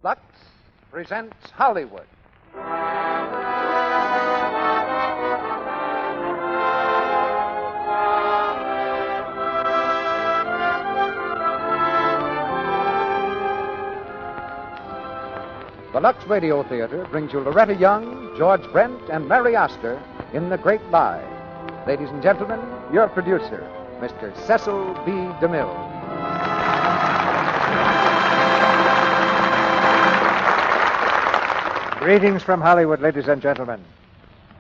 Lux presents Hollywood. The Lux Radio Theatre brings you Loretta Young, George Brent, and Mary Astor in The Great Lie. Ladies and gentlemen, your producer, Mr. Cecil B. DeMille. Greetings from Hollywood, ladies and gentlemen.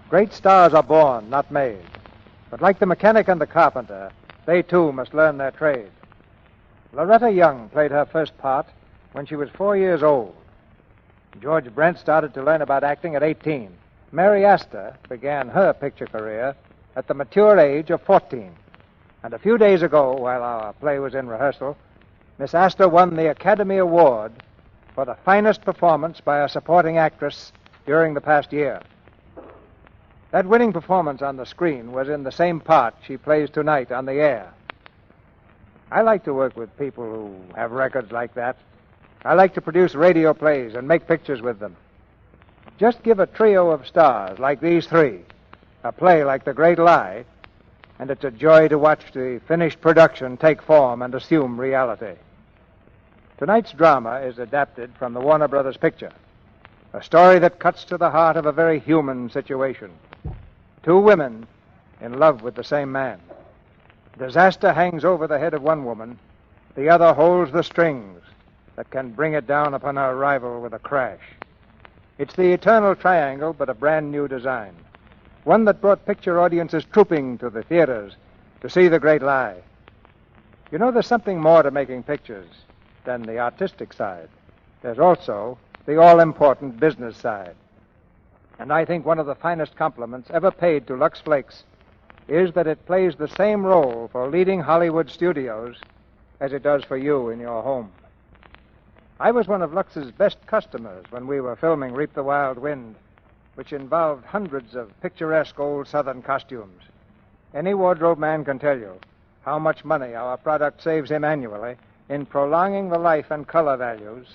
Great stars are born, not made. But like the mechanic and the carpenter, they too must learn their trade. Loretta Young played her first part when she was 4 years old. George Brent started to learn about acting at 18. Mary Astor began her picture career at the mature age of 14. And a few days ago, while our play was in rehearsal, Miss Astor won the Academy Award for the finest performance by a supporting actress during the past year. That winning performance on the screen was in the same part she plays tonight on the air. I like to work with people who have records like that. I like to produce radio plays and make pictures with them. Just give a trio of stars like these three a play like The Great Lie, and it's a joy to watch the finished production take form and assume reality. Tonight's drama is adapted from the Warner Brothers picture, a story that cuts to the heart of a very human situation. Two women in love with the same man. Disaster hangs over the head of one woman, the other holds the strings that can bring it down upon her rival with a crash. It's the eternal triangle, but a brand new design. One that brought picture audiences trooping to the theaters to see The Great Lie. You know, there's something more to making pictures than the artistic side. There's also the all-important business side. And I think one of the finest compliments ever paid to Lux Flakes is that it plays the same role for leading Hollywood studios as it does for you in your home. I was one of Lux's best customers when we were filming Reap the Wild Wind, which involved hundreds of picturesque old Southern costumes. Any wardrobe man can tell you how much money our product saves him annually in prolonging the life and color values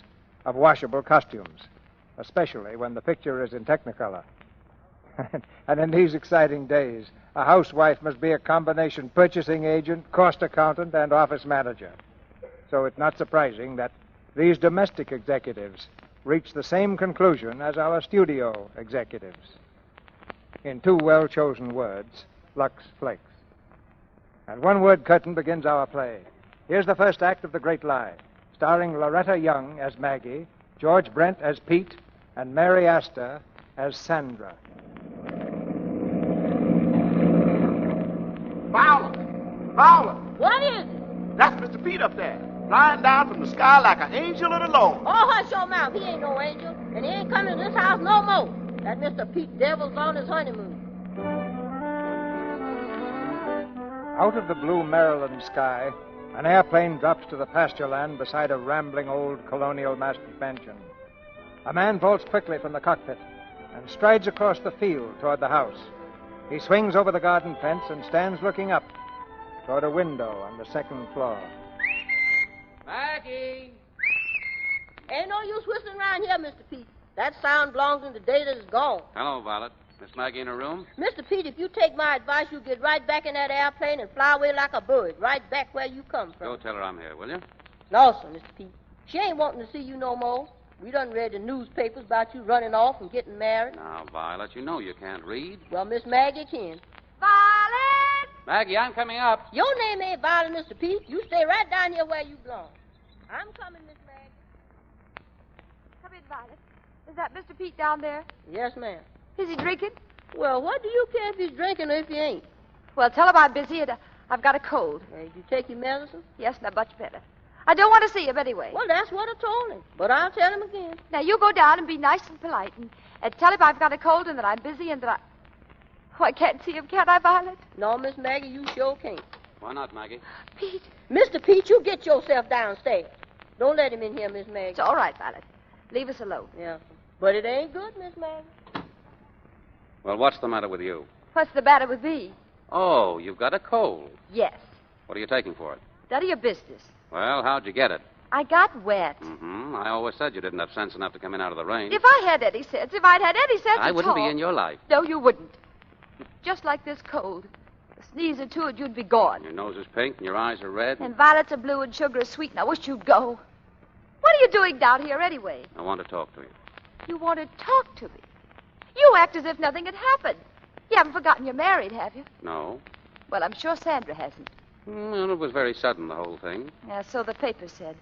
of washable costumes, especially when the picture is in Technicolor. And in these exciting days, a housewife must be a combination purchasing agent, cost accountant, and office manager. So it's not surprising that these domestic executives reach the same conclusion as our studio executives. In two well-chosen words, Lux Flakes. And one word curtain begins our play. Here's the first act of The Great Lie, starring Loretta Young as Maggie, George Brent as Pete, and Mary Astor as Sandra. Fowler! What is it? That's Mr. Pete up there, flying down from the sky like an angel of the Lord. Oh, hush your mouth. He ain't no angel, and he ain't coming to this house no more. That Mr. Pete devil's on his honeymoon. Out of the blue Maryland sky, an airplane drops to the pasture land beside a rambling old colonial mansion. A man vaults quickly from the cockpit and strides across the field toward the house. He swings over the garden fence and stands looking up toward a window on the second floor. Maggie! Ain't no use whistling around here, Mr. Pete. That sound belongs in the day that is gone. Hello, Violet. Miss Maggie in her room? Mr. Pete, if you take my advice, you get right back in that airplane and fly away like a bird, right back where you come from. Go tell her I'm here, will you? No, sir, Mr. Pete. She ain't wanting to see you no more. We done read the newspapers about you running off and getting married. Now, Violet, you know you can't read. Well, Miss Maggie can. Violet! Maggie, I'm coming up. Your name ain't Violet, Mr. Pete. You stay right down here where you belong. I'm coming, Miss Maggie. Come in, Violet. Is that Mr. Pete down there? Yes, ma'am. Is he drinking? Well, what do you care if he's drinking or if he ain't? Well, tell him I'm busy and I've got a cold. Hey, did you take your medicine? Yes, now much better. I don't want to see him anyway. Well, that's what I told him. But I'll tell him again. Now, you go down and be nice and polite and tell him I've got a cold and that I'm busy and that I... Oh, I can't see him, can't I, Violet? No, Miss Maggie, you sure can't. Why not, Maggie? Pete. Mr. Pete, you get yourself downstairs. Don't let him in here, Miss Maggie. It's all right, Violet. Leave us alone. Yeah. But it ain't good, Miss Maggie. Well, what's the matter with you? What's the matter with me? Oh, you've got a cold. Yes. What are you taking for it? None of your business. Well, how'd you get it? I got wet. Mm-hmm. I always said you didn't have sense enough to come in out of the rain. If I had any sense, if I'd had any sense I at wouldn't all... be in your life. No, you wouldn't. Just like this cold. A sneeze or two and you'd be gone. Your nose is pink and your eyes are red. And violets are blue and sugar is sweet, and I wish you'd go. What are you doing down here anyway? I want to talk to you. You want to talk to me? You act as if nothing had happened. You haven't forgotten you're married, have you? No. Well, I'm sure Sandra hasn't. Well, it was very sudden, the whole thing. Yeah, so the paper said.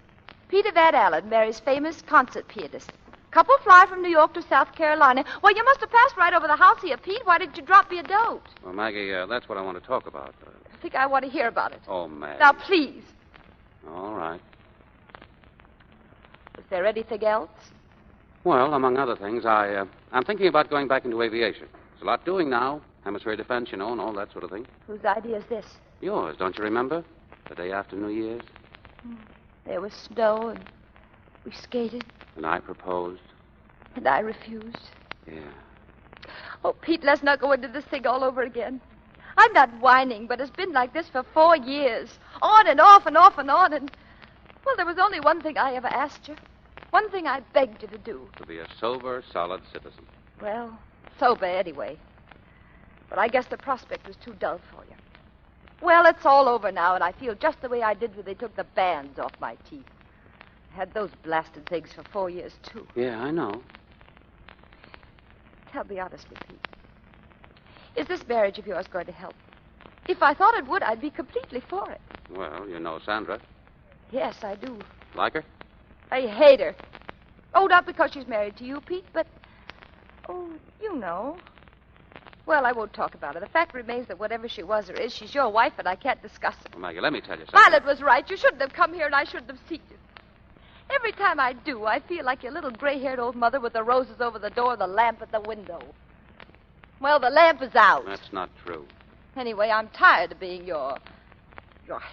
Peter Van Allen marries famous concert pianist. Couple fly from New York to South Carolina. Well, you must have passed right over the house here, Pete. Why didn't you drop me a note? Well, Maggie, that's what I want to talk about. I think I want to hear about it. Oh, Maggie. Now, please. All right. Is there anything else? Well, among other things, I'm thinking about going back into aviation. There's a lot doing now. Hemisphere defense, and all that sort of thing. Whose idea is this? Yours, don't you remember? The day after New Year's. There was snow, and we skated, And I proposed. and I refused. Yeah. Oh, Pete, let's not go into this thing all over again. I'm not whining, but it's been like this for 4 years. On and off and off and on, and... Well, there was only one thing I ever asked you. One thing I begged you to do. To be a sober, solid citizen. Well, sober anyway. But I guess the prospect was too dull for you. Well, it's all over now, and I feel just the way I did when they took the bands off my teeth. I had those blasted things for 4 years, too. Yeah, I know. Tell me honestly, Pete. Is this marriage of yours going to help? If I thought it would, I'd be completely for it. Well, you know Sandra. Yes, I do. Like her? I hate her. Oh, not because she's married to you, Pete, but... Oh, you know. Well, I won't talk about it. The fact remains that whatever she was or is, she's your wife, and I can't discuss it. Well, Maggie, let me tell you something. Violet was right. You shouldn't have come here, and I shouldn't have seen you. Every time I do, I feel like your little gray-haired old mother with the roses over the door and the lamp at the window. Well, the lamp is out. That's not true. Anyway, I'm tired of being your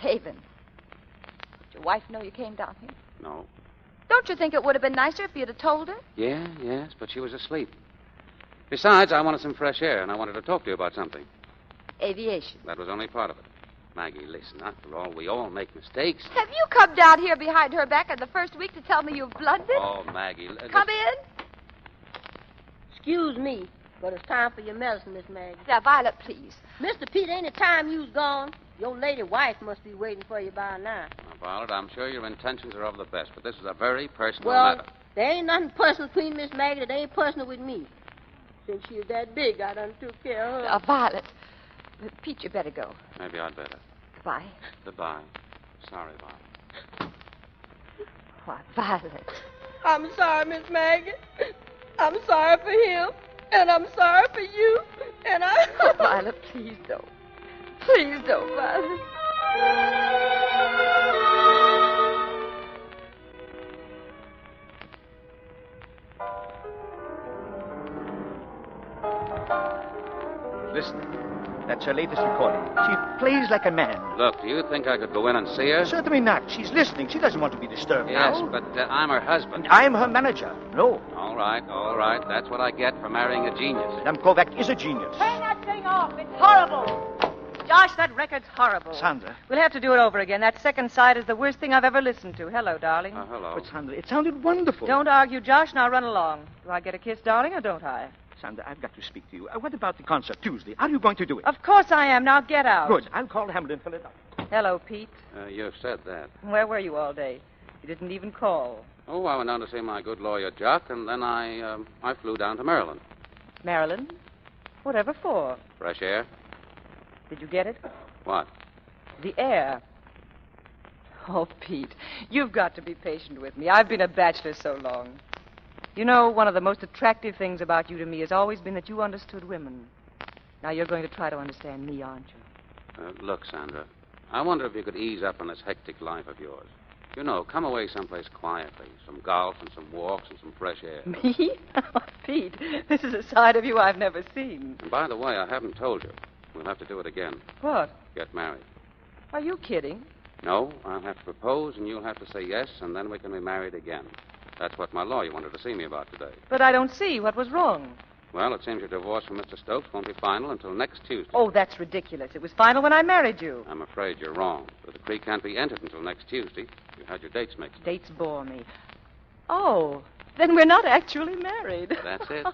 haven. Did your wife know you came down here? No. Don't you think it would have been nicer if you'd have told her? Yes, but she was asleep. Besides, I wanted some fresh air, and I wanted to talk to you about something. Aviation. That was only part of it. Maggie, listen, after all, we all make mistakes. Have you come down here behind her back in the first week to tell me you've blundered? Oh, Maggie. Come in. Excuse me, but it's time for your medicine, Miss Maggie. Now, Violet, please. Mr. Pete, ain't it time you's gone? Your lady wife must be waiting for you by now. Now, Violet, I'm sure your intentions are of the best, but this is a very personal Well, matter. there ain't nothing personal between Miss Maggie that ain't personal with me. Since she's that big, I done took care of her. Now, Violet. Pete, you better go. Maybe I'd better. Goodbye. Goodbye. Sorry, Violet. Why, Violet. I'm sorry, Miss Maggie. I'm sorry for him, and I'm sorry for you, and I... Oh, Violet, please don't. Please don't, Violet. Listen, that's her latest recording. She plays like a man. Look, do you think I could go in and see her? Certainly not. She's listening. She doesn't want to be disturbed Yes, now. but I'm her husband. I'm her manager. No. All right. That's what I get for marrying a genius. Madame Kovak is a genius. Turn that thing off. It's horrible. Josh, that record's horrible. Sandra. We'll have to do it over again. That second side is the worst thing I've ever listened to. Hello, darling. Hello. But, Sandra, it sounded wonderful. Don't argue, Josh. Now run along. Do I get a kiss, darling, or don't I? Sandra, I've got to speak to you. What about the concert Tuesday? How are you going to do it? Of course I am. Now get out. Good. I'll call Hamilton and fill it up. Hello, Pete. You've said that. Where were you all day? You didn't even call. Oh, I went down to see my good lawyer, Jock, and then I flew down to Maryland. Maryland? Whatever for? Fresh air? Did you get it? What? The air. Oh, Pete, you've got to be patient with me. I've been a bachelor so long. You know, one of the most attractive things about you to me has always been that you understood women. Now you're going to try to understand me, aren't you? Look, Sandra, I wonder if you could ease up on this hectic life of yours. You know, come away someplace quietly. Some golf and some walks and some fresh air. Me? Oh, Pete, this is a side of you I've never seen. And by the way, I haven't told you. We'll have to do it again. What? Get married. Are you kidding? No, I'll have to propose, and you'll have to say yes, and then we can be married again. That's what my lawyer wanted to see me about today. But I don't see what was wrong. Well, it seems your divorce from Mr. Stokes won't be final until next Tuesday. Oh, that's ridiculous. It was final when I married you. I'm afraid you're wrong. The decree can't be entered until next Tuesday. You had your dates mixed. Dates bore me. Oh, then we're not actually married. That's it.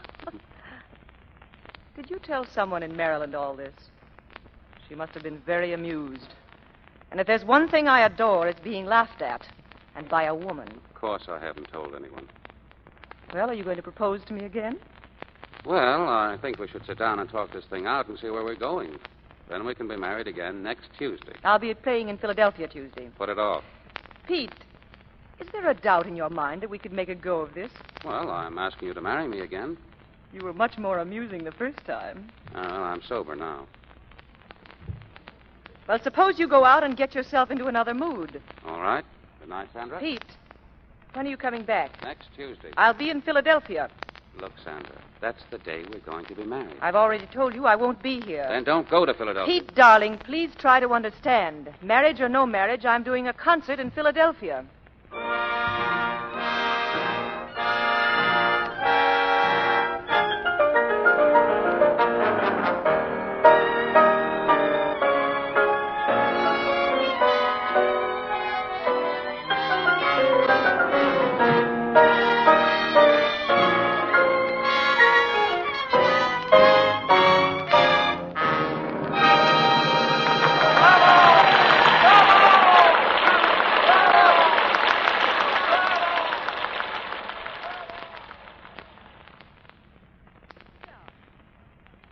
Did you tell someone in Maryland all this? She must have been very amused. And if there's one thing I adore, it's being laughed at. And by a woman. Of course I haven't told anyone. Well, are you going to propose to me again? Well, I think we should sit down and talk this thing out and see where we're going. Then we can be married again next Tuesday. I'll be playing in Philadelphia Tuesday. Put it off. Pete, is there a doubt in your mind that we could make a go of this? Well, I'm asking you to marry me again. You were much more amusing the first time. Well, I'm sober now. Well, suppose you go out and get yourself into another mood. All right. Good night, Sandra. Pete, when are you coming back? Next Tuesday. I'll be in Philadelphia. Look, Sandra, that's the day we're going to be married. I've already told you I won't be here. Then don't go to Philadelphia. Pete, darling, please try to understand. Marriage or no marriage, I'm doing a concert in Philadelphia.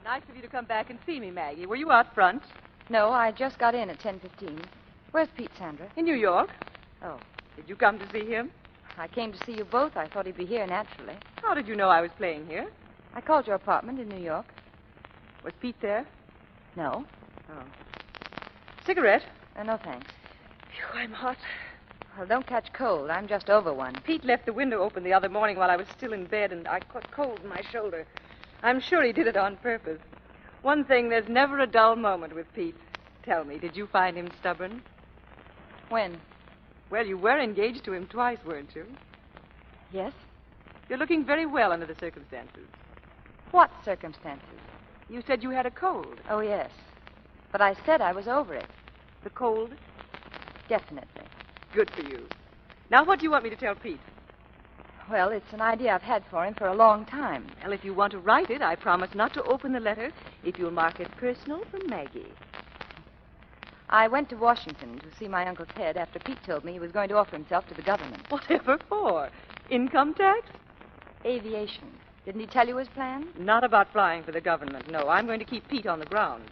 Nice of you to come back and see me, Maggie. Were you out front? No, I just got in at 10:15. Where's Pete, Sandra? In New York. Oh, Did you come to see him? I came to see you both. I thought he'd be here naturally. How did you know I was playing here? I called your apartment in New York. Was Pete there? No. Oh. Cigarette? No, thanks. Phew, I'm hot. Well, don't catch cold. I'm just over one. Pete left the window open the other morning while I was still in bed, and I caught cold in my shoulder. I'm sure he did it on purpose. One thing, there's never a dull moment with Pete. Tell me, did you find him stubborn? When? Well, you were engaged to him twice, weren't you? Yes? You're looking very well under the circumstances. What circumstances? You said you had a cold. Oh, yes. But I said I was over it. The cold? Definitely. Good for you. Now, what do you want me to tell Pete? Well, it's an idea I've had for him for a long time. Well, if you want to write it, I promise not to open the letter if you'll mark it personal from Maggie. I went to Washington to see my Uncle Ted after Pete told me he was going to offer himself to the government. Whatever for? Income tax? Aviation. Didn't he tell you his plan? Not about flying for the government, no. I'm going to keep Pete on the ground.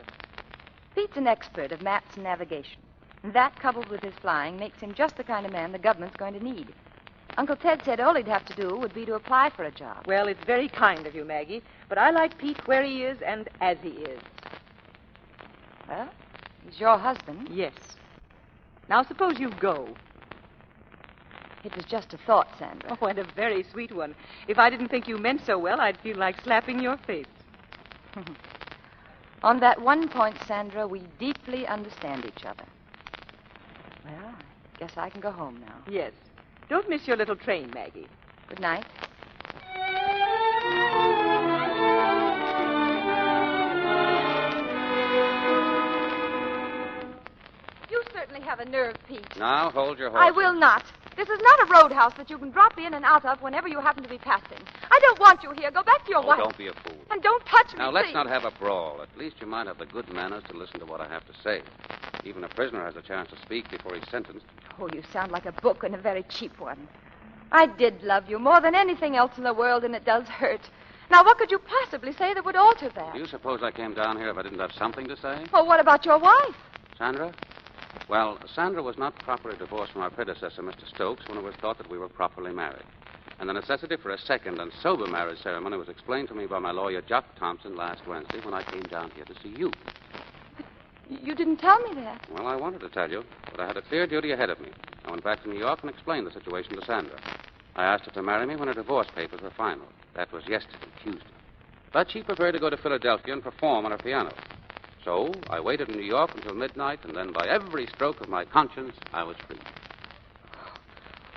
Pete's an expert of maps and navigation. And that, coupled with his flying, makes him just the kind of man the government's going to need. Uncle Ted said all he'd have to do would be to apply for a job. Well, it's very kind of you, Maggie, but I like Pete where he is and as he is. Well, he's your husband. Yes. Now, suppose you go. It was just a thought, Sandra. Oh, and a very sweet one. If I didn't think you meant so well, I'd feel like slapping your face. On that one point, Sandra, we deeply understand each other. Well, I guess I can go home now. Yes. Don't miss your little train, Maggie. Good night. You certainly have a nerve, Pete. Now, hold your horses. I will not. This is not a roadhouse that you can drop in and out of whenever you happen to be passing. I don't want you here. Go back to your wife. Don't be a fool. And don't touch me, Now, let's please. not have a brawl. At least you might have the good manners to listen to what I have to say. Even a prisoner has a chance to speak before he's sentenced. Oh, you sound like a book and a very cheap one. I did love you more than anything else in the world, and it does hurt. Now, what could you possibly say that would alter that? Do you suppose I came down here if I didn't have something to say? Oh, what about your wife? Sandra? Well, Sandra was not properly divorced from our predecessor, Mr. Stokes, when it was thought that we were properly married. And the necessity for a second and sober marriage ceremony was explained to me by my lawyer, Jock Thompson, last Wednesday when I came down here to see you. You didn't tell me that. Well, I wanted to tell you, but I had a clear duty ahead of me. I went back to New York and explained the situation to Sandra. I asked her to marry me when her divorce papers were final. That was yesterday, Tuesday. But she preferred to go to Philadelphia and perform on her piano. So I waited in New York until midnight, and then by every stroke of my conscience, I was free.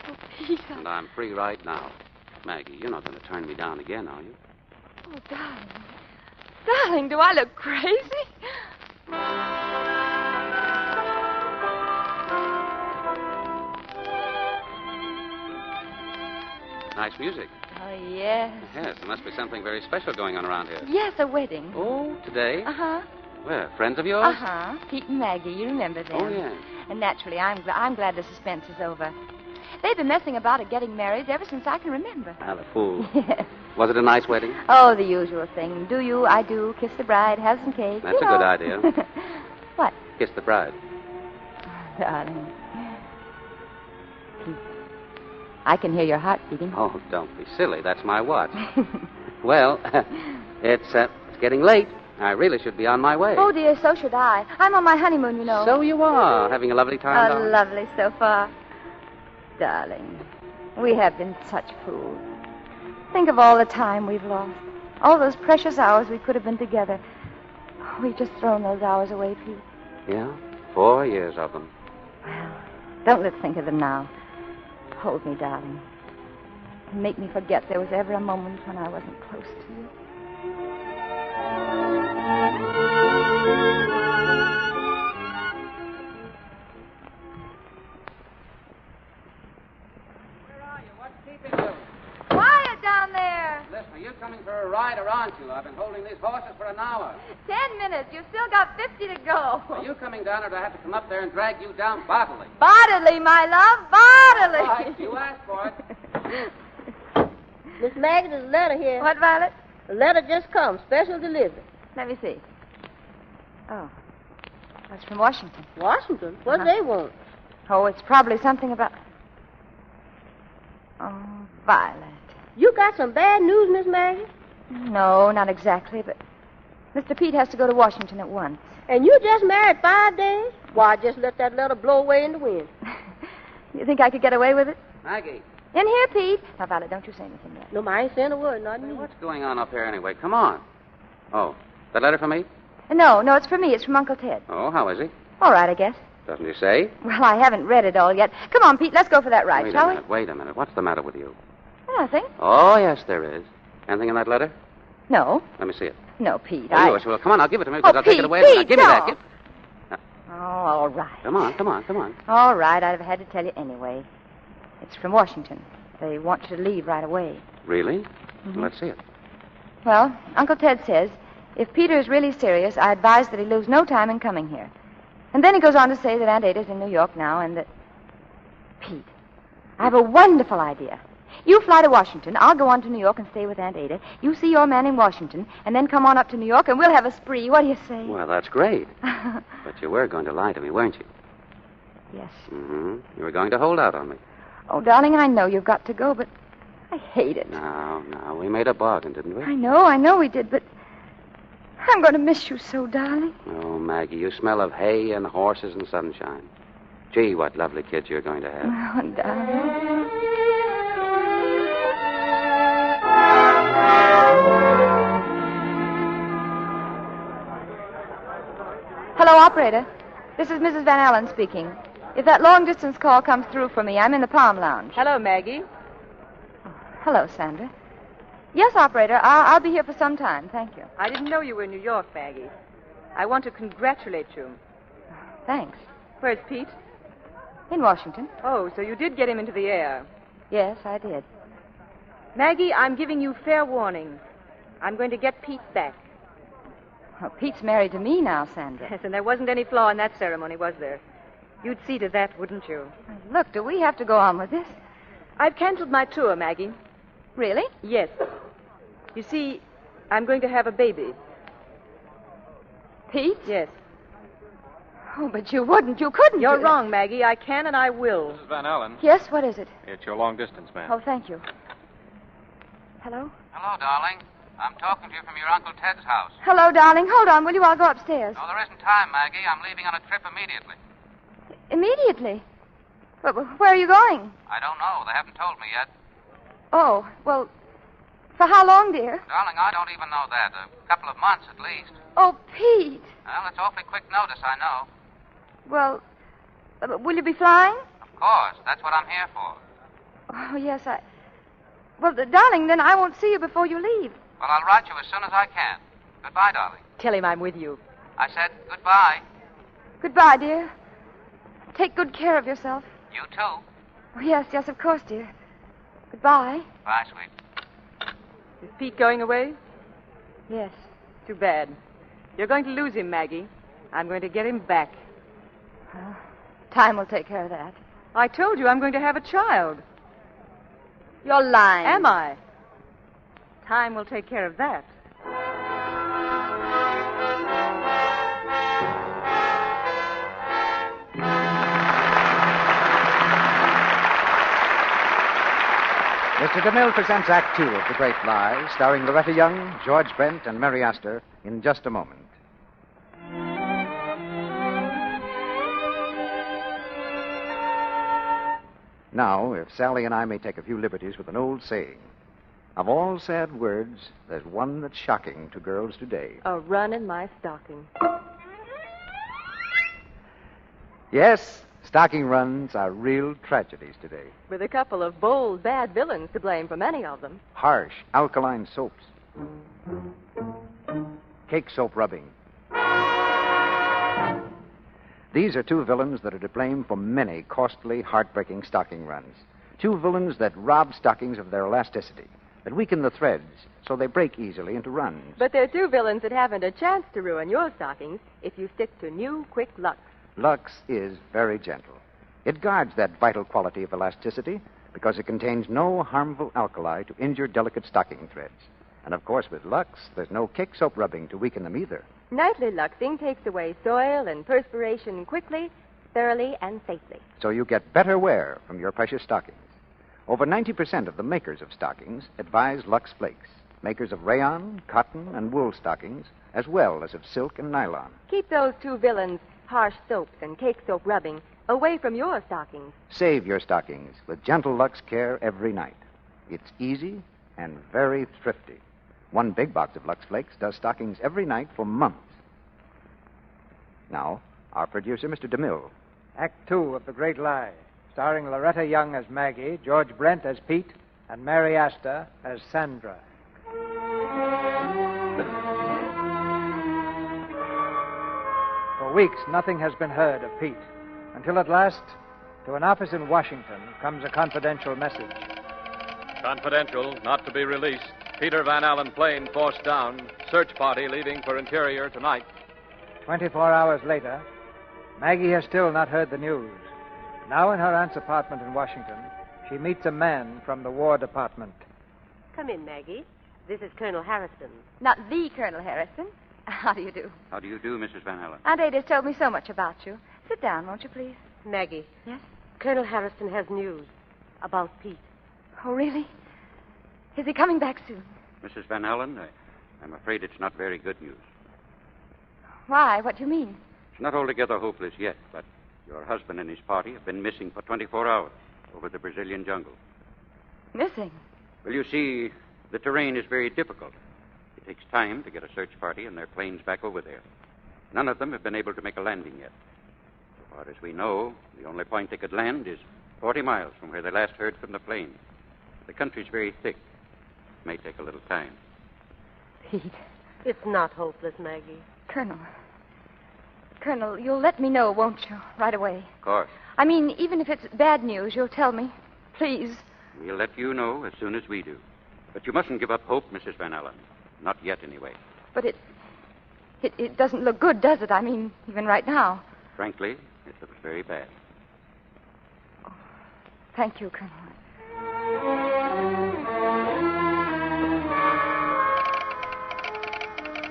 Oh, Peter. And I'm free right now. Maggie, you're not going to turn me down again, are you? Oh, darling. Darling, do I look crazy? Nice music. Oh, yes. Yes, there must be something very special going on around here. Yes, a wedding. Oh, today? Uh-huh. Where, friends of yours? Uh-huh. Pete and Maggie, you remember them. Oh, yes. And naturally, I'm glad the suspense is over. They've been messing about at getting married ever since I can remember. Ah, the fool. Yes. Was it a nice wedding? Oh, the usual thing. Do you, I do, kiss the bride, have some cake. That's a good idea. What? Kiss the bride. Darling. Pete, I can hear your heart beating. Oh, don't be silly. That's my watch. Well, it's getting late. I really should be on my way. Oh, dear, so should I. I'm on my honeymoon, you know. So you are. Having a lovely time, darling? Lovely so far. Darling, we have been such fools. Think of all the time we've lost. All those precious hours we could have been together. We've just thrown those hours away, Pete. Yeah? 4 years of them. Well, don't let's think of them now. Hold me, darling. And make me forget there was ever a moment when I wasn't close to you. Listen, are you coming for a ride or aren't you? I've been holding these horses for an hour. 10 minutes. You've still got 50 to go. Are you coming down or do I have to come up there and drag you down bodily? Bodily, my love. Bodily. All right, you asked for it. Miss Maggie, there's a letter here. What, Violet? The letter just come, special delivery. Let me see. Oh. That's from Washington. Washington? What do Uh-huh. they want? Oh, it's probably something about... Oh, Violet. You got some bad news, Miss Maggie? No, not exactly, but Mr. Pete has to go to Washington at once. And you just married 5 days? Why, just let that letter blow away in the wind. You think I could get away with it? Maggie. In here, Pete. Now, Violet, don't you say anything yet. No, I ain't saying a word, not Hey, me. what's going on up here anyway? Come on. Oh, that letter for me? No, it's for me. It's from Uncle Ted. Oh, how is he? All right, I guess. Doesn't he say? Well, I haven't read it all yet. Come on, Pete, let's go for that ride, shall we? Wait a minute. What's the matter with you? Nothing. Oh, yes, there is. Anything in that letter? No. Let me see it. No, Pete, Oh, yours. Well, come on, I'll give it to me. Oh, I'll take Pete, it away. Pete, Give me that. no. Oh, all right. Come on. All right, I'd have had to tell you anyway. It's from Washington. They want you to leave right away. Really? Mm-hmm. Well, let's see it. Well, Uncle Ted says, if Peter is really serious, I advise that he lose no time in coming here. And then he goes on to say that Aunt Ada's in New York now and that... Pete, I have a wonderful idea. You fly to Washington. I'll go on to New York and stay with Aunt Ada. You see your man in Washington, and then come on up to New York, and we'll have a spree. What do you say? Well, that's great. But you were going to lie to me, weren't you? Yes. Mm-hmm. You were going to hold out on me. Oh, darling, I know you've got to go, but I hate it. No. We made a bargain, didn't we? I know we did, but I'm going to miss you so, darling. Oh, Maggie, you smell of hay and horses and sunshine. Gee, what lovely kids you're going to have. Oh, darling. Hello, operator. This is Mrs. Van Allen speaking. If that long-distance call comes through for me, I'm in the Palm Lounge. Hello, Maggie. Hello, Sandra. Yes, operator. I'll be here for some time. Thank you. I didn't know you were in New York, Maggie. I want to congratulate you. Thanks. Where's Pete? In Washington. Oh, so you did get him into the air. Yes, I did. Maggie, I'm giving you fair warning. I'm going to get Pete back. Well, Pete's married to me now, Sandra. Yes, and there wasn't any flaw in that ceremony, was there? You'd see to that, wouldn't you? Look, do we have to go on with this? I've canceled my tour, Maggie. Really? Yes. You see, I'm going to have a baby. Pete? Yes. Oh, but you wouldn't. You couldn't. You're wrong, Maggie. I can and I will. Mrs. Van Allen. Yes, what is it? It's your long-distance man. Oh, thank you. Hello? Hello, darling. I'm talking to you from your Uncle Ted's house. Hello, darling. Hold on, will you? I'll go upstairs. No, there isn't time, Maggie. I'm leaving on a trip immediately. Immediately? But where are you going? I don't know. They haven't told me yet. Oh, well, for how long, dear? Darling, I don't even know that. A couple of months at least. Oh, Pete. Well, it's awfully quick notice, I know. Well, will you be flying? Of course. That's what I'm here for. Oh, yes, Well, darling, then I won't see you before you leave. Well, I'll write you as soon as I can. Goodbye, darling. Tell him I'm with you. I said goodbye. Goodbye, dear. Take good care of yourself. You too. Oh, yes, of course, dear. Goodbye. Bye, sweet. Is Pete going away? Yes. Too bad. You're going to lose him, Maggie. I'm going to get him back. Well, time will take care of that. I told you I'm going to have a child. You're lying. Am I? Time will take care of that. Mr. DeMille presents Act Two of The Great Lie, starring Loretta Young, George Brent, and Mary Astor, in just a moment. Now, if Sally and I may take a few liberties with an old saying, of all sad words, there's one that's shocking to girls today. A run in my stocking. Yes, stocking runs are real tragedies today. With a couple of bold, bad villains to blame for many of them. Harsh, alkaline soaps. Cake soap rubbing. These are two villains that are to blame for many costly, heartbreaking stocking runs. Two villains that rob stockings of their elasticity, that weaken the threads so they break easily into runs. But they're two villains that haven't a chance to ruin your stockings if you stick to new, quick Lux. Lux is very gentle. It guards that vital quality of elasticity because it contains no harmful alkali to injure delicate stocking threads. And, of course, with Lux, there's no cake soap rubbing to weaken them either. Nightly Luxing takes away soil and perspiration quickly, thoroughly, and safely. So you get better wear from your precious stockings. Over 90% of the makers of stockings advise Lux Flakes, makers of rayon, cotton, and wool stockings, as well as of silk and nylon. Keep those two villains, harsh soaps and cake soap rubbing, away from your stockings. Save your stockings with gentle Lux care every night. It's easy and very thrifty. One big box of Lux Flakes does stockings every night for months. Now, our producer, Mr. DeMille. Act Two of The Great Lie, starring Loretta Young as Maggie, George Brent as Pete, and Mary Astor as Sandra. For weeks, nothing has been heard of Pete, until at last, to an office in Washington, comes a confidential message. Confidential, not to be released. Peter Van Allen plane forced down. Search party leaving for interior tonight. 24 hours later, Maggie has still not heard the news. Now in her aunt's apartment in Washington, she meets a man from the War Department. Come in, Maggie. This is Colonel Harrison. Not the Colonel Harrison. How do you do? How do you do, Mrs. Van Allen? Aunt Ada's told me so much about you. Sit down, won't you, please? Maggie. Yes? Colonel Harrison has news about Pete. Oh, really? Is he coming back soon? Mrs. Van Allen, I'm afraid it's not very good news. Why? What do you mean? It's not altogether hopeless yet, but your husband and his party have been missing for 24 hours over the Brazilian jungle. Missing? Well, you see, the terrain is very difficult. It takes time to get a search party and their planes back over there. None of them have been able to make a landing yet. So far as we know, the only point they could land is 40 miles from where they last heard from the plane. The country's very thick. It may take a little time. Pete. It's not hopeless, Maggie. Colonel, you'll let me know, won't you? Right away. Of course. I mean, even if it's bad news, you'll tell me. Please. We'll let you know as soon as we do. But you mustn't give up hope, Mrs. Van Allen. Not yet, anyway. But it doesn't look good, does it? I mean, even right now. Frankly, it looks very bad. Oh, thank you, Colonel.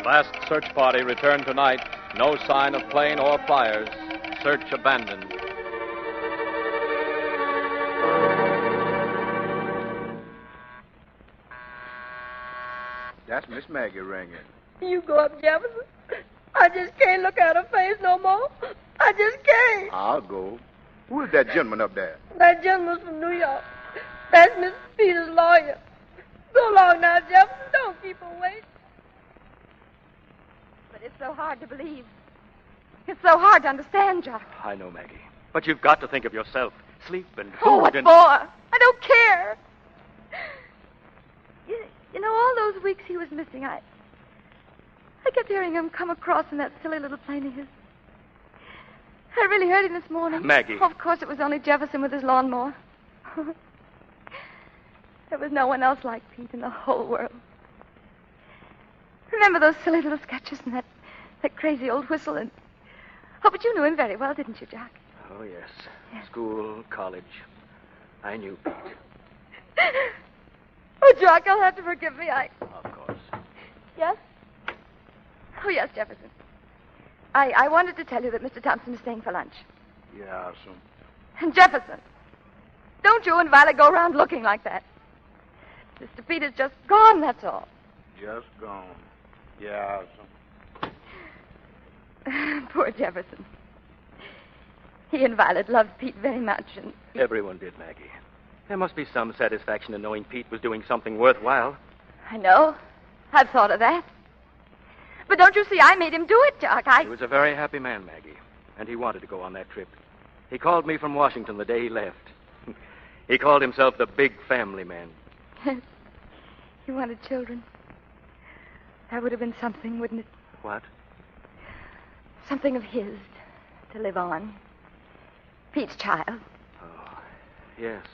Last search party returned tonight. No sign of plane or flyers. Search abandoned. That's Miss Maggie ringing. You go up, Jefferson. I just can't look at her face no more. I just can't. I'll go. Who is that gentleman up there? That gentleman's from New York. That's Mr. Peters' lawyer. Go along now, Jefferson. Don't keep her waiting. But it's so hard to believe. It's so hard to understand, Jock. I know, Maggie. But you've got to think of yourself. Sleep and food Oh, what and... for? I don't care. You You know, all those weeks he was missing, I kept hearing him come across in that silly little plane of his. I really heard him this morning. Maggie. Oh, of course, it was only Jefferson with his lawnmower. There was no one else like Pete in the whole world. Remember those silly little sketches and that crazy old whistle and... Oh, but you knew him very well, didn't you, Jack? Oh, yes. School, college. I knew Pete. Oh, Jack, you'll have to forgive me. Of course. Yes? Oh, yes, Jefferson. I wanted to tell you that Mr. Thompson is staying for lunch. Yeah, so. And Jefferson, don't you and Violet go around looking like that. Mr. Pete is just gone, that's all. Just gone. Yeah, so. Poor Jefferson. He and Violet loved Pete very much, and... Everyone did, Maggie. There must be some satisfaction in knowing Pete was doing something worthwhile. I know. I've thought of that. But don't you see, I made him do it, Jack. He was a very happy man, Maggie, and he wanted to go on that trip. He called me from Washington the day he left. He called himself the big family man. He wanted children. That would have been something, wouldn't it? What? Something of his to live on. Pete's child. Oh, yes.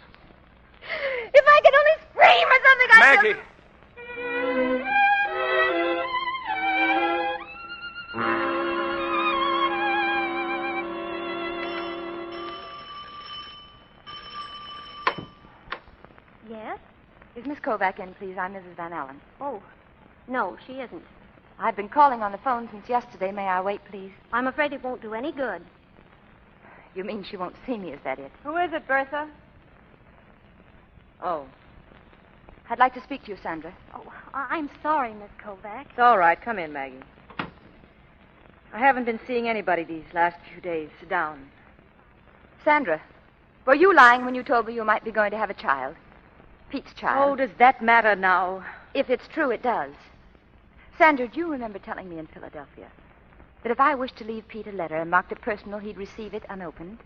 If I could only scream or something, Maggie! Yes? Is Miss Kovak in, please? I'm Mrs. Van Allen. Oh, no, she isn't. I've been calling on the phone since yesterday. May I wait, please? I'm afraid it won't do any good. You mean she won't see me, is that it? Who is it, Bertha? Oh. I'd like to speak to you, Sandra. Oh, I'm sorry, Miss Kovak. It's all right. Come in, Maggie. I haven't been seeing anybody these last few days. Sit down. Sandra, were you lying when you told me you might be going to have a child? Pete's child. Oh, does that matter now? If it's true, it does. Sandra, do you remember telling me in Philadelphia that if I wished to leave Pete a letter and marked it personal, he'd receive it unopened?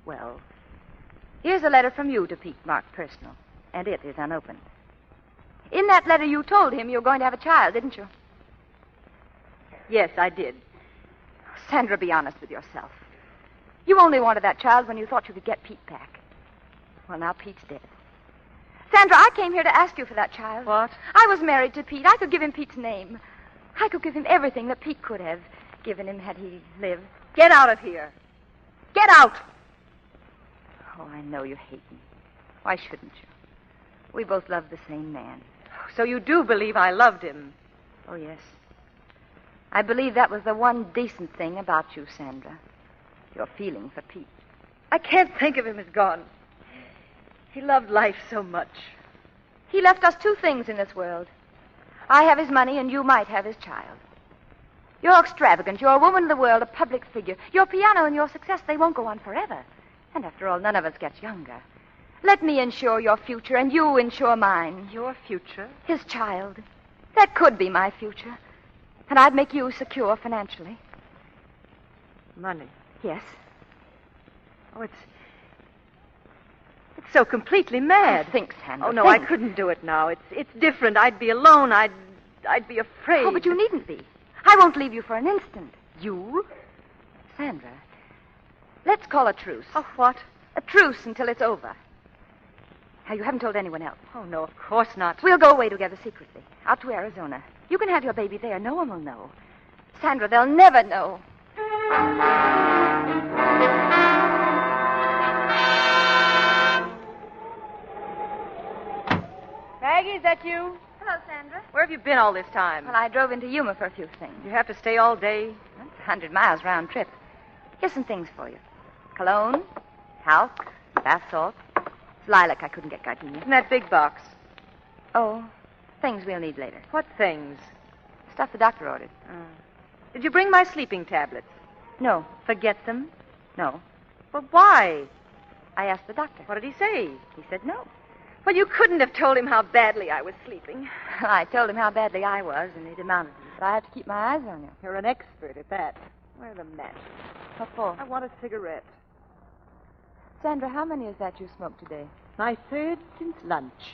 Well, here's a letter from you to Pete marked personal, and it is unopened. In that letter, you told him you were going to have a child, didn't you? Yes, I did. Sandra, be honest with yourself. You only wanted that child when you thought you could get Pete back. Well, now Pete's dead. Sandra, I came here to ask you for that child. What? I was married to Pete. I could give him Pete's name. I could give him everything that Pete could have given him had he lived. Get out of here. Get out! Oh, I know you hate me. Why shouldn't you? We both love the same man. So you do believe I loved him? Oh, yes. I believe that was the one decent thing about you, Sandra. Your feeling for Pete. I can't think of him as gone. He loved life so much. He left us two things in this world. I have his money, and you might have his child. You're extravagant. You're a woman of the world, a public figure. Your piano and your success, they won't go on forever. And after all, none of us gets younger. Let me ensure your future, and you ensure mine. Your future? His child. That could be my future. And I'd make you secure financially. Money? Yes. Oh, it's so completely mad. Think, Sandra. Oh, no, think. I couldn't do it now. It's different. I'd be alone. I'd be afraid. Oh, but you needn't be. I won't leave you for an instant. You? Sandra, let's call a truce. Oh, what? A truce until it's over. Now, you haven't told anyone else. Oh, no, of course not. We'll go away together secretly, out to Arizona. You can have your baby there. No one will know. Sandra, they'll never know. Maggie, is that you? Hello, Sandra. Where have you been all this time? Well, I drove into Yuma for a few things. You have to stay all day? That's 100 miles round trip. Here's some things for you. Cologne, talc, bath salt. It's lilac I couldn't get gardenia. In that big box. Oh, things we'll need later. What things? Stuff the doctor ordered. Oh. Did you bring my sleeping tablets? No. Forget them? No. Well, why? I asked the doctor. What did he say? He said no. Well, you couldn't have told him how badly I was sleeping. I told him how badly I was, and he demanded it. But I have to keep my eyes on you. You're an expert at that. Where's the match? What for? I want a cigarette. Sandra, how many is that you smoked today? My third since lunch.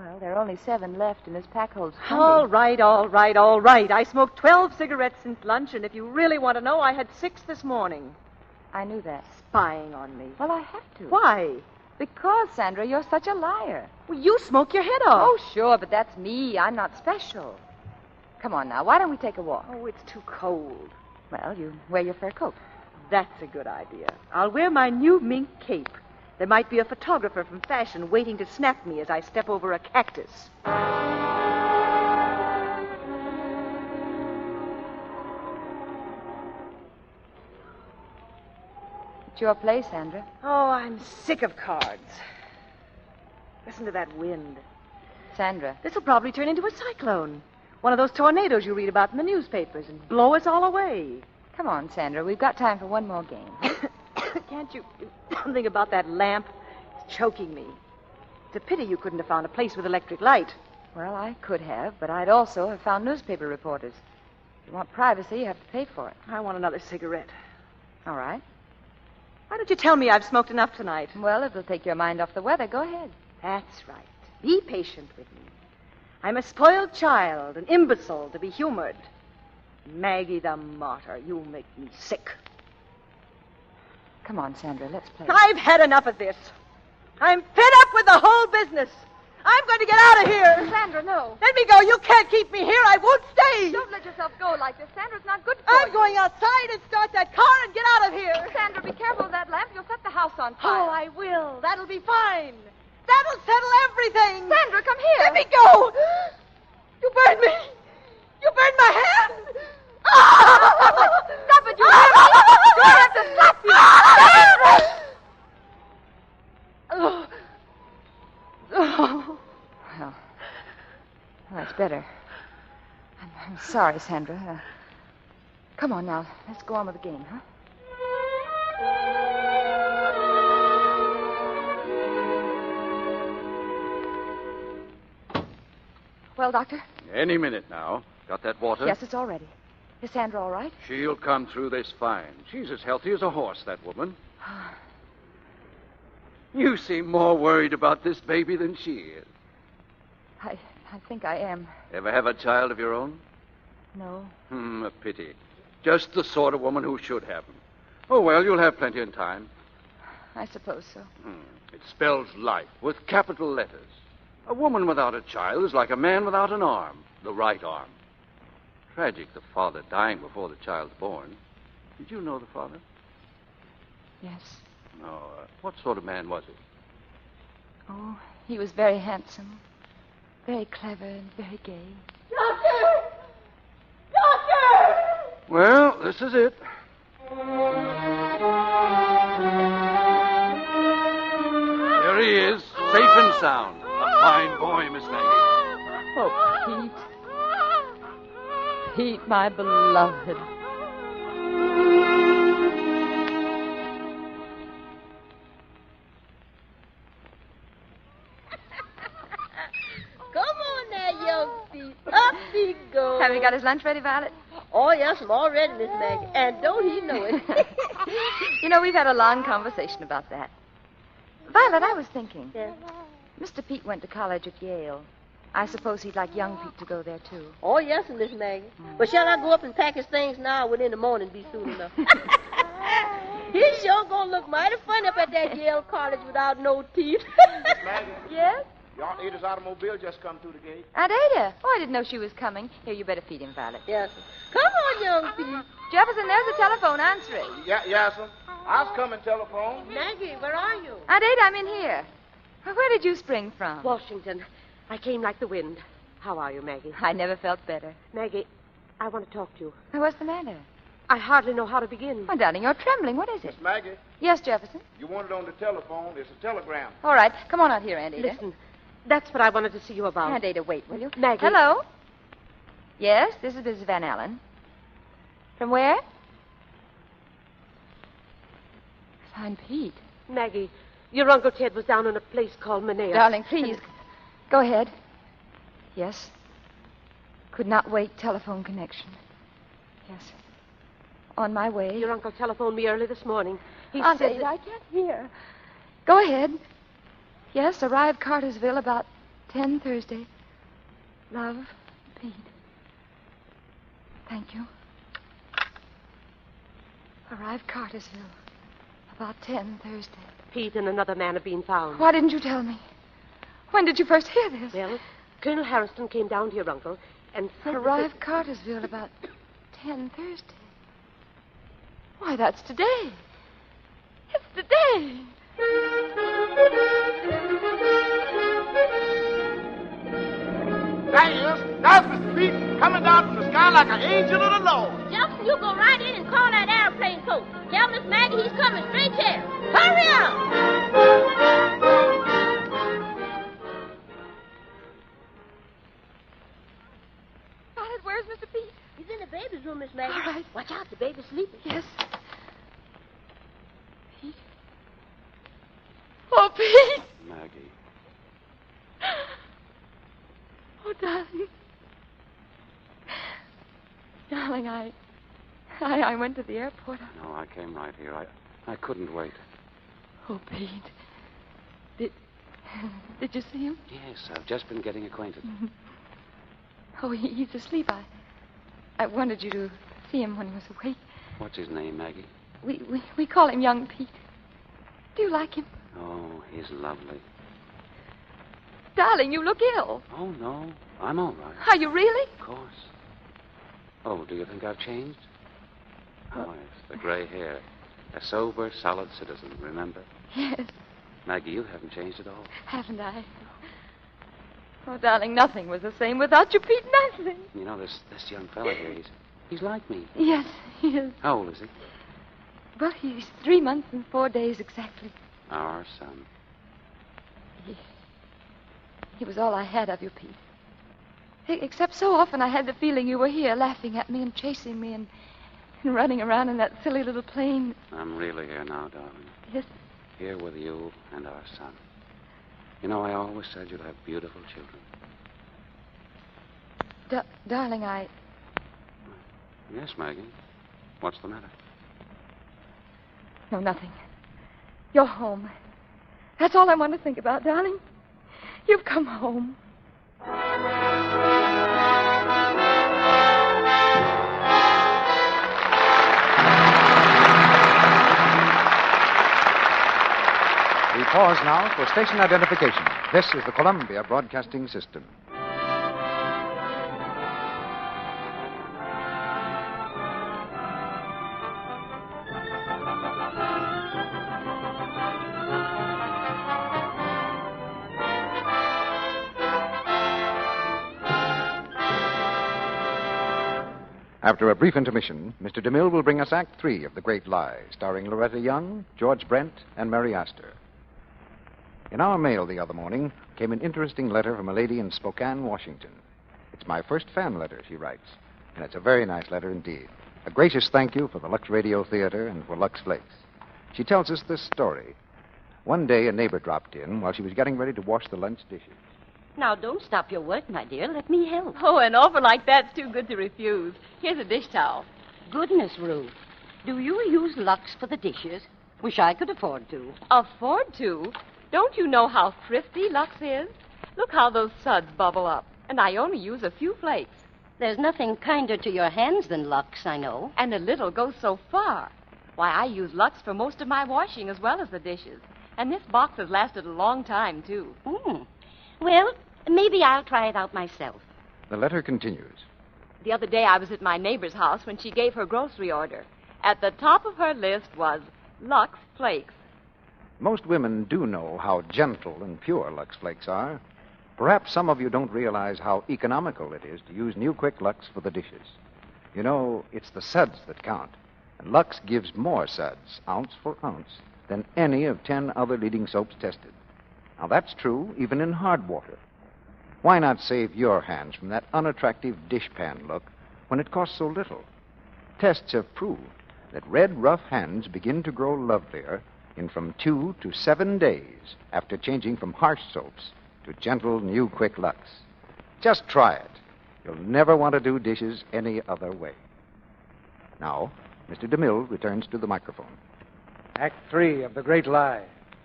Well, there are only 7 left, and this pack holds 20. All right. I smoked 12 cigarettes since lunch, and if you really want to know, I had 6 this morning. I knew that. Spying on me. Well, I have to. Why? Because, Sandra, you're such a liar. Well, you smoke your head off. Oh, sure, but that's me. I'm not special. Come on now, why don't we take a walk? Oh, it's too cold. Well, you wear your fur coat. That's a good idea. I'll wear my new mink cape. There might be a photographer from fashion waiting to snap me as I step over a cactus. It's your place, Sandra. Oh, I'm sick of cards. Listen to that wind. Sandra. This will probably turn into a cyclone. One of those tornadoes you read about in the newspapers and blow us all away. Come on, Sandra. We've got time for one more game. Can't you do something about that lamp? It's choking me. It's a pity you couldn't have found a place with electric light. Well, I could have, but I'd also have found newspaper reporters. If you want privacy, you have to pay for it. I want another cigarette. All right. Why don't you tell me I've smoked enough tonight? Well, it'll take your mind off the weather. Go ahead. That's right. Be patient with me. I'm a spoiled child, an imbecile to be humored. Maggie the martyr, you make me sick. Come on, Sandra, let's play. I've had enough of this. I'm fed up with the whole business. I'm going to get out of here. Sandra, no. Let me go. You can't keep me here. I won't stay. Don't let yourself go like this. Sandra, it's not good for I'm you. going outside and start that car and get out of here. Sandra, be careful of that lamp. You'll set the house on fire. Oh, I will. That'll be fine. That'll settle everything. Sandra, come here. Let me go. You burned me. You burned my hand. Stop it, you hear me? Do I have to slap you? Sandra! Well, that's better. I'm sorry, Sandra. Come on now. Let's go on with the game, huh? Well, Doctor? Any minute now. Got that water? Yes, it's all ready. Is Sandra all right? She'll come through this fine. She's as healthy as a horse, that woman. You seem more worried about this baby than she is. I think I am. Ever have a child of your own? No. A pity. Just the sort of woman who should have him. Oh, well, you'll have plenty of time. I suppose so. It spells life with capital letters. A woman without a child is like a man without an arm, the right arm. Tragic, the father dying before the child's born. Did you know the father? Yes. No. What sort of man was he? Oh, he was very handsome, very clever, and very gay. Doctor! Doctor! Well, this is it. There he is, safe and sound. A fine boy, Miss Maggie. Oh, Pete. Pete, my beloved. Come on now, young Pete. Up he goes. Have you got his lunch ready, Violet? Oh, yes, I'm all ready, Miss Maggie. And don't he know it? You know, we've had a long conversation about that. Violet, I was thinking. Yeah. Mr. Pete went to college at Yale. I suppose he'd like young Pete to go there, too. Oh, yes, Miss Maggie. But shall I go up and pack his things now or in the morning be soon enough? He's sure gonna look mighty funny up at that Yale College without no teeth. Miss Maggie, Yes? your Ada's automobile just come through the gate. Aunt Ada. Oh, I didn't know she was coming. Here, you better feed him, Violet. Yes. Come on, young Pete. Jefferson, there's the telephone. Answer it. Yes, sir. I was coming telephone. Maggie, where are you? Aunt Ada, I'm in here. Where did you spring from? Washington. I came like the wind. How are you, Maggie? I never felt better. Maggie, I want to talk to you. What's the matter? I hardly know how to begin. Oh, darling, you're trembling. What is it? Miss Maggie, Yes, Jefferson? you want it on the telephone. It's a telegram. All right. Come on out here, Aunt Ada. Listen, that's what I wanted to see you about. Aunt Ada, wait, will you? Maggie. Hello? Yes, this is Mrs. Van Allen. From where? Fine Pete. Maggie, your Uncle Ted was down in a place called Manea. Darling, please. Go ahead. Yes. Could not wait. Telephone connection. Yes. On my way. Your uncle telephoned me early this morning. He Aunt said Ada, I can't hear. Go ahead. Yes, arrived Cartersville about 10 Thursday. Love, Pete. Thank you. Arrive Cartersville. About 10 Thursday. Pete and another man have been found. Why didn't you tell me? When did you first hear this? Well, Colonel Harrison came down to your uncle and said... Arrive Cartersville about 10 Thursday. Why, that's today. It's today. That's Mr. Pete coming down from the sky like an angel of the Lord. Johnson, you go right in and call that airplane coach. Tell Miss Maggie he's coming straight here. Hurry up! Violet, where's Mr. Pete? He's in the baby's room, Miss Maggie. All right. Watch out, the baby's sleeping. Yes. Pete? Oh, Pete! Maggie. Oh, darling. Darling, I went to the airport. No, I came right here. I couldn't wait. Oh, Pete. Did you see him? Yes, I've just been getting acquainted. Oh, he's asleep. I wanted you to see him when he was awake. What's his name, Maggie? We call him Young Pete. Do you like him? Oh, he's lovely. Darling, you look ill. Oh, no. I'm all right. Are you really? Of course. Oh, do you think I've changed? Oh, yes, the gray hair. A sober, solid citizen, remember? Yes. Maggie, you haven't changed at all. Haven't I? Oh, darling, nothing was the same without you, Pete. Nothing. You know, this young fella here, he's like me. Yes, he is. How old is he? Well, he's 3 months and 4 days exactly. Our son. He was all I had of you, Pete. Except so often I had the feeling you were here laughing at me and chasing me and running around in that silly little plane. I'm really here now, darling. Yes. Here with you and our son. You know, I always said you'd have beautiful children. Darling, Yes, Maggie. What's the matter? No, nothing. You're home. That's all I want to think about, darling. You've come home. We pause now for station identification. This is the Columbia Broadcasting System. After a brief intermission, Mr. DeMille will bring us Act 3 of The Great Lie, starring Loretta Young, George Brent, and Mary Astor. In our mail the other morning came an interesting letter from a lady in Spokane, Washington. It's my first fan letter, she writes, and it's a very nice letter indeed. A gracious thank you for the Lux Radio Theatre and for Lux Flakes. She tells us this story. One day a neighbor dropped in while she was getting ready to wash the lunch dishes. Now, don't stop your work, my dear. Let me help. Oh, an offer like that's too good to refuse. Here's a dish towel. Goodness, Ruth. Do you use Lux for the dishes? Wish I could afford to. Afford to? Don't you know how thrifty Lux is? Look how those suds bubble up. And I only use a few flakes. There's nothing kinder to your hands than Lux, I know. And a little goes so far. Why, I use Lux for most of my washing as well as the dishes. And this box has lasted a long time, too. Well, maybe I'll try it out myself. The letter continues. The other day I was at my neighbor's house when she gave her grocery order. At the top of her list was Lux Flakes. Most women do know how gentle and pure Lux Flakes are. Perhaps some of you don't realize how economical it is to use New Quick Lux for the dishes. You know, it's the suds that count. And Lux gives more suds, ounce for ounce, than any of 10 other leading soaps tested. Now, that's true even in hard water. Why not save your hands from that unattractive dishpan look when it costs so little? Tests have proved that red, rough hands begin to grow lovelier in from 2 to 7 days after changing from harsh soaps to gentle New Quick Lux. Just try it. You'll never want to do dishes any other way. Now, Mr. DeMille returns to the microphone. Act 3 of The Great Lie,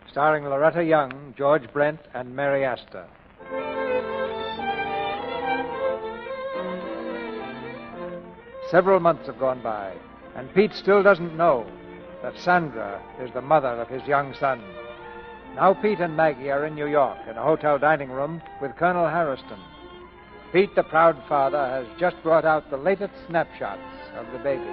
starring Loretta Young, George Brent, and Mary Astor. several months have gone by, and Pete still doesn't know that Sandra is the mother of his young son. Now Pete and Maggie are in New York in a hotel dining room with Colonel Harrison. Pete, the proud father, has just brought out the latest snapshots of the baby.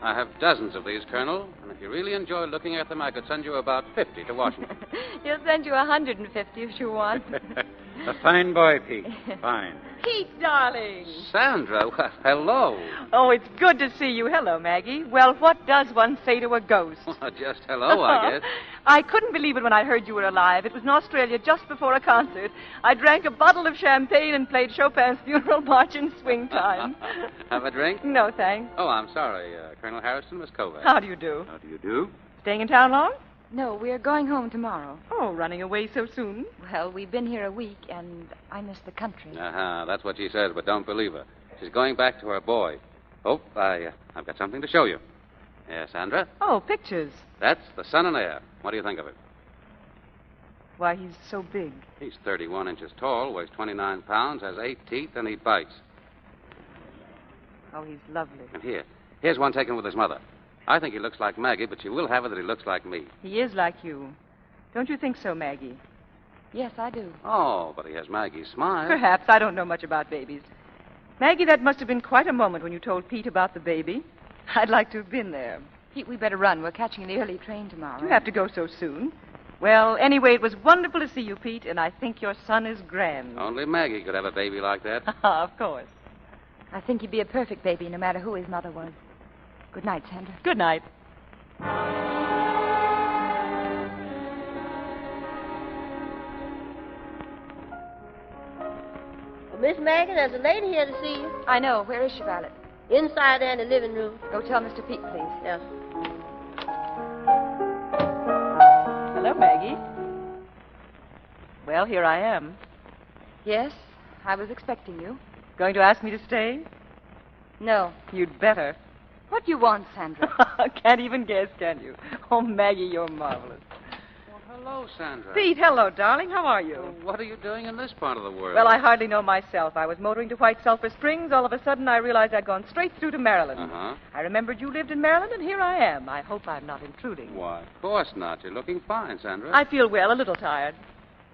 I have dozens of these, Colonel, and if you really enjoy looking at them, I could send you about 50 to Washington. He'll send you 150 if you want. A fine boy, Pete. Fine. Pete, darling. Sandra, well, hello. Oh, it's good to see you. Hello, Maggie. Well, what does one say to a ghost? Well, just hello, I guess. I couldn't believe it when I heard you were alive. It was in Australia just before a concert. I drank a bottle of champagne and played Chopin's funeral march in swing time. Have a drink? No, thanks. Oh, I'm sorry. Colonel Harrison, Miss Kovak. How do you do? How do you do? Staying in town long? No, we're going home tomorrow. Oh, running away so soon? Well, we've been here a week, and I miss the country. That's what she says, but don't believe her. She's going back to her boy. Oh, I've got something to show you. Yes, Sandra? Oh, pictures. That's the son and heir. What do you think of it? Why, he's so big. He's 31 inches tall, weighs 29 pounds, has 8 teeth, and he bites. Oh, he's lovely. And here's one taken with his mother. I think he looks like Maggie, but you will have it that he looks like me. He is like you. Don't you think so, Maggie? Yes, I do. Oh, but he has Maggie's smile. Perhaps. I don't know much about babies. Maggie, that must have been quite a moment when you told Pete about the baby. I'd like to have been there. Pete, we better run. We're catching the early train tomorrow. You have to go so soon. Well, anyway, it was wonderful to see you, Pete, and I think your son is grand. Only Maggie could have a baby like that. Of course. I think he'd be a perfect baby, no matter who his mother was. Good night, Sandra. Good night. Well, Miss Maggie, there's a lady here to see you. I know. Where is she, Violet? Inside there in the living room. Go tell Mr. Pete, please. Yes. Hello, Maggie. Well, here I am. Yes, I was expecting you. Going to ask me to stay? No. You'd better. What do you want, Sandra? Can't even guess, can you? Oh, Maggie, you're marvelous. Well, hello, Sandra. Pete, hello, darling. How are you? Well, what are you doing in this part of the world? Well, I hardly know myself. I was motoring to White Sulphur Springs. All of a sudden, I realized I'd gone straight through to Maryland. Uh-huh. I remembered you lived in Maryland, and here I am. I hope I'm not intruding. Why, of course not. You're looking fine, Sandra. I feel well, a little tired.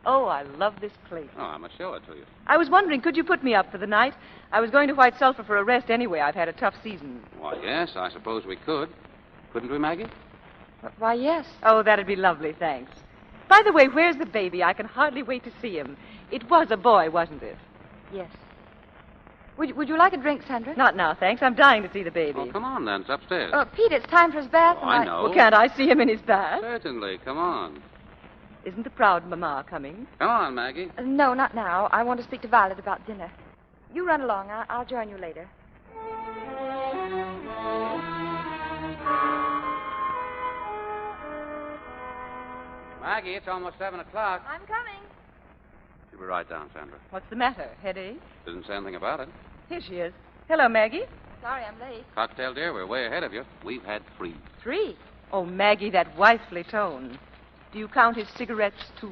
Oh, I love this place. Oh, I must show it to you. I was wondering, could you put me up for the night? I was going to White Sulphur for a rest anyway. I've had a tough season. Why, yes, I suppose we could. Couldn't we, Maggie? Why, yes. Oh, that'd be lovely, thanks. By the way, where's the baby? I can hardly wait to see him. It was a boy, wasn't it? Yes. Would you like a drink, Sandra? Not now, thanks. I'm dying to see the baby. Oh, come on, then. It's upstairs. Pete, it's time for his bath. Oh, I know. Well, can't I see him in his bath? Certainly. Come on. Isn't the proud Mama coming? Come on, Maggie. No, not now. I want to speak to Violet about dinner. You run along. I'll join you later. Maggie, it's almost 7 o'clock. I'm coming. She'll be right down, Sandra. What's the matter? Headache? Didn't say anything about it. Here she is. Hello, Maggie. Sorry I'm late. Cocktail, dear, we're way ahead of you. We've had 3. 3? Oh, Maggie, that wifely tone. Do you count his cigarettes, too?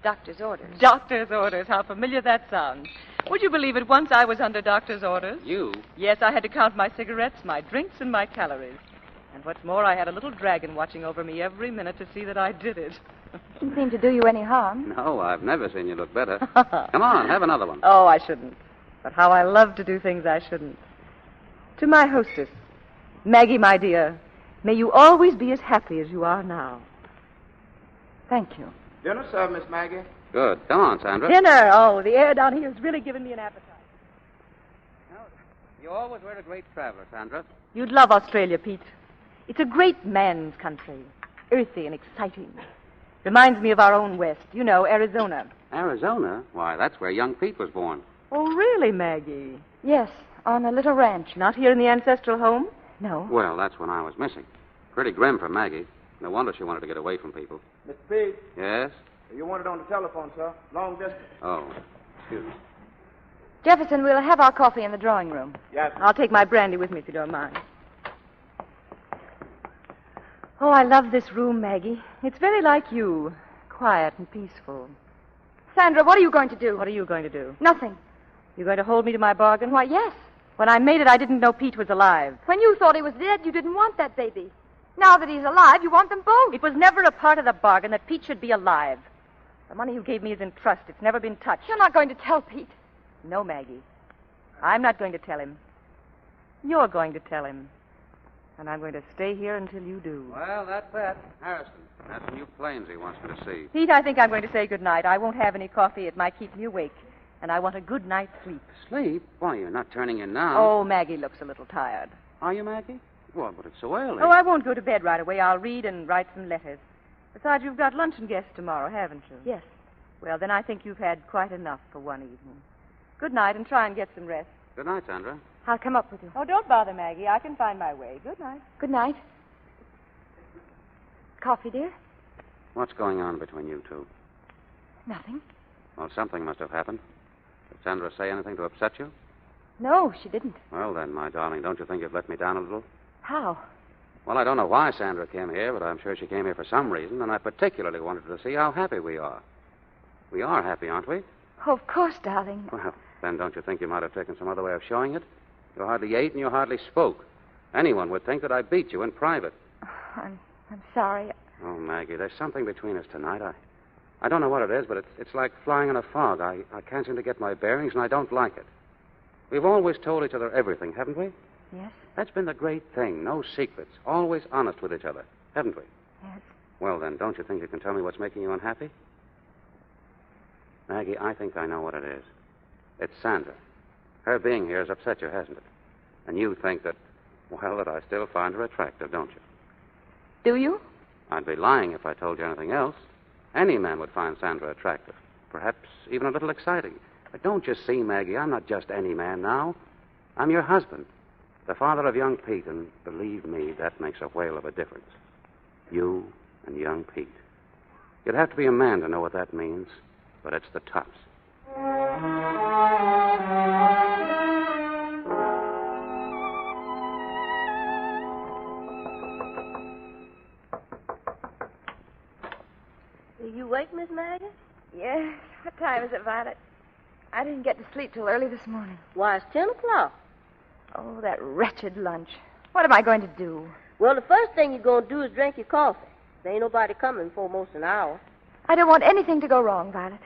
Doctor's orders. Doctor's orders. How familiar that sounds. Would you believe it? Once I was under doctor's orders. You? Yes, I had to count my cigarettes, my drinks, and my calories. And what's more, I had a little dragon watching over me every minute to see that I did it. Didn't seem to do you any harm. No, I've never seen you look better. Come on, have another one. Oh, I shouldn't. But how I love to do things I shouldn't. To my hostess, Maggie, my dear, may you always be as happy as you are now. Thank you. Dinner served, Miss Maggie. Good. Come on, Sandra. Dinner. Oh, the air down here has really given me an appetite. You always were a great traveler, Sandra. You'd love Australia, Pete. It's a great man's country. Earthy and exciting. Reminds me of our own West. You know, Arizona. Arizona? Why, that's where young Pete was born. Oh, really, Maggie? Yes, on a little ranch. Not here in the ancestral home? No. Well, that's when I was missing. Pretty grim for Maggie. No wonder she wanted to get away from people. Mr. Pete. Yes? You wanted on the telephone, sir. Long distance. Oh, excuse me. Jefferson, we'll have our coffee in the drawing room. Yes. I'll take my brandy with me if you don't mind. Oh, I love this room, Maggie. It's very like you. Quiet and peaceful. Sandra, what are you going to do? What are you going to do? Nothing. You going to hold me to my bargain? Why, yes. When I made it, I didn't know Pete was alive. When you thought he was dead, you didn't want that baby. Now that he's alive, you want them both. It was never a part of the bargain that Pete should be alive. The money you gave me is in trust. It's never been touched. You're not going to tell Pete. No, Maggie. I'm not going to tell him. You're going to tell him. And I'm going to stay here until you do. Well, that's that. Harrison, that's the new planes he wants me to see. Pete, I think I'm going to say good night. I won't have any coffee. It might keep me awake. And I want a good night's sleep. Sleep? Why, you're not turning in now. Oh, Maggie looks a little tired. Are you, Maggie? Well, but it's so early. Oh, I won't go to bed right away. I'll read and write some letters. Besides, you've got luncheon guests tomorrow, haven't you? Yes. Well, then I think you've had quite enough for one evening. Good night, and try and get some rest. Good night, Sandra. I'll come up with you. Oh, don't bother, Maggie. I can find my way. Good night. Good night. Coffee, dear? What's going on between you two? Nothing. Well, something must have happened. Did Sandra say anything to upset you? No, she didn't. Well, then, my darling, don't you think you've let me down a little? How? Well, I don't know why Sandra came here, but I'm sure she came here for some reason, and I particularly wanted to see how happy we are. We are happy, aren't we? Oh, of course, darling. Well, then don't you think you might have taken some other way of showing it? You hardly ate and you hardly spoke. Anyone would think that I beat you in private. I'm sorry. Oh, Maggie, there's something between us tonight. I don't know what it is, but it's like flying in a fog. I can't seem to get my bearings, and I don't like it. We've always told each other everything, haven't we? Yes. That's been the great thing. No secrets. Always honest with each other, haven't we? Yes. Well, then, don't you think you can tell me what's making you unhappy? Maggie, I think I know what it is. It's Sandra. Her being here has upset you, hasn't it? And you think that, well, that I still find her attractive, don't you? Do you? I'd be lying if I told you anything else. Any man would find Sandra attractive. Perhaps even a little exciting. But don't you see, Maggie, I'm not just any man now. I'm your husband, the father of young Pete, and believe me, that makes a whale of a difference. You and young Pete. You'd have to be a man to know what that means, but it's the tops. Are you awake, Miss Maggie? Yes. What time is it, Violet? I didn't get to sleep till early this morning. Why, it's 10 o'clock. Oh, that wretched lunch. What am I going to do? Well, the first thing you're going to do is drink your coffee. There ain't nobody coming for almost an hour. I don't want anything to go wrong, Violet.